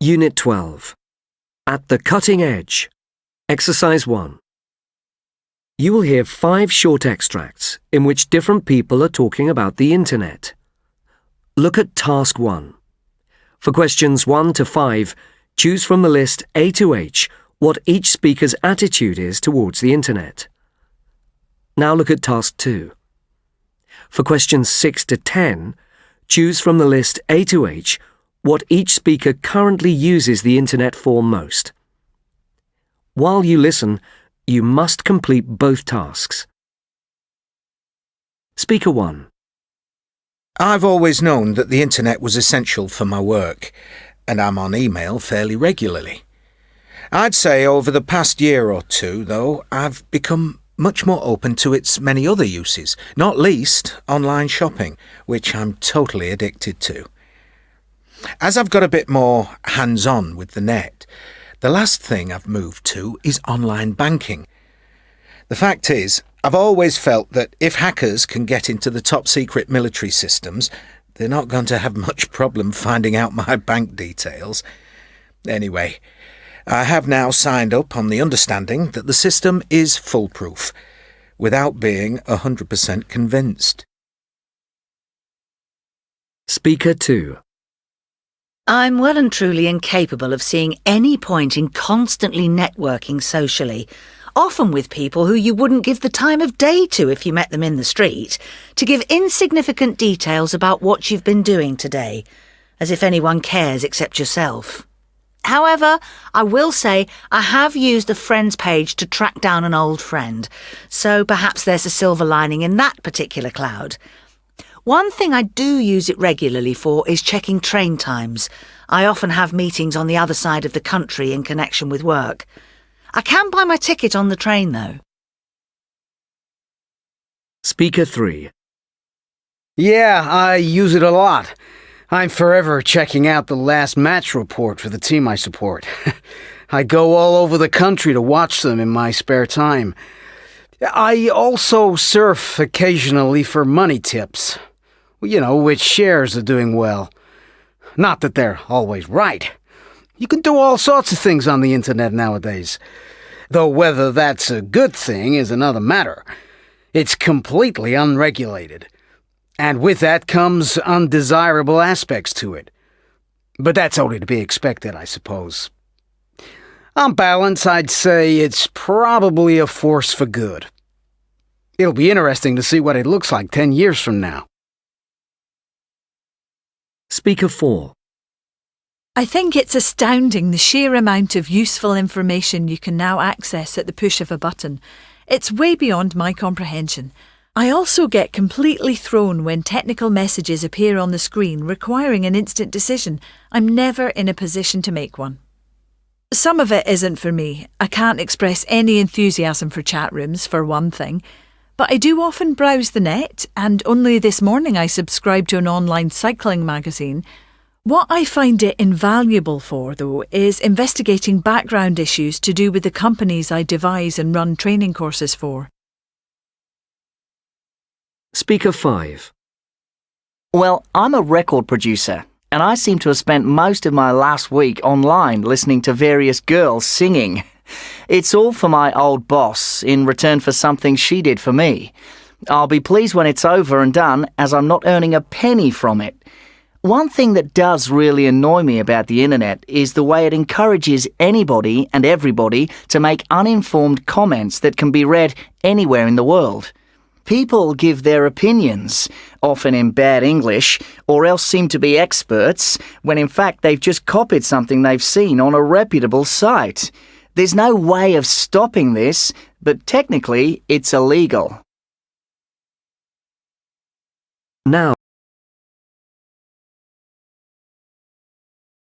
Unit 12. At the Cutting Edge. Exercise 1. You will hear 5 short extracts in which different people are talking about the Internet. Look at Task 1. For questions 1 to 5, choose from the list A to H what each speaker's attitude is towards the Internet. Now look at Task 2. For questions 6 to 10, choose from the list A to H what each speaker currently uses the Internet for most. While you listen, you must complete both tasks. Speaker 1. I've always known that the Internet was essential for my work, and I'm on email fairly regularly. I'd say over the past year or two, though, I've become much more open to its many other uses, not least online shopping, which I'm totally addicted to. As I've got a bit more hands-on with the net, the last thing I've moved to is online banking. The fact is, I've always felt that if hackers can get into the top-secret military systems, they're not going to have much problem finding out my bank details. Anyway, I have now signed up on the understanding that the system is foolproof, without being 100% convinced. Speaker 2. I'm well and truly incapable of seeing any point in constantly networking socially, often with people who you wouldn't give the time of day to if you met them in the street, to give insignificant details about what you've been doing today, as if anyone cares except yourself. However, I will say I have used a friends page to track down an old friend, so perhaps there's a silver lining in that particular cloud. One thing I do use it regularly for is checking train times. I often have meetings on the other side of the country in connection with work. I can buy my ticket on the train, though. Speaker 3. Yeah, I use it a lot. I'm forever checking out the last match report for the team I support. I go all over the country to watch them in my spare time. I also surf occasionally for money tips. Which shares are doing well. Not that they're always right. You can do all sorts of things on the Internet nowadays. Though whether that's a good thing is another matter. It's completely unregulated. And with that comes undesirable aspects to it. But that's only to be expected, I suppose. On balance, I'd say it's probably a force for good. It'll be interesting to see what it looks like 10 years from now. Speaker 4. I think it's astounding the sheer amount of useful information you can now access at the push of a button. It's way beyond my comprehension. I also get completely thrown when technical messages appear on the screen requiring an instant decision. I'm never in a position to make one. Some of it isn't for me. I can't express any enthusiasm for chat rooms, for one thing. But I do often browse the net, and only this morning I subscribed to an online cycling magazine. What I find it invaluable for, though, is investigating background issues to do with the companies I devise and run training courses for. Speaker 5. Well, I'm a record producer, and I seem to have spent most of my last week online listening to various girls singing. It's all for my old boss, in return for something she did for me. I'll be pleased when it's over and done, as I'm not earning a penny from it. One thing that does really annoy me about the Internet is the way it encourages anybody and everybody to make uninformed comments that can be read anywhere in the world. People give their opinions, often in bad English, or else seem to be experts, when in fact they've just copied something they've seen on a reputable site. There's no way of stopping this, but technically it's illegal. Now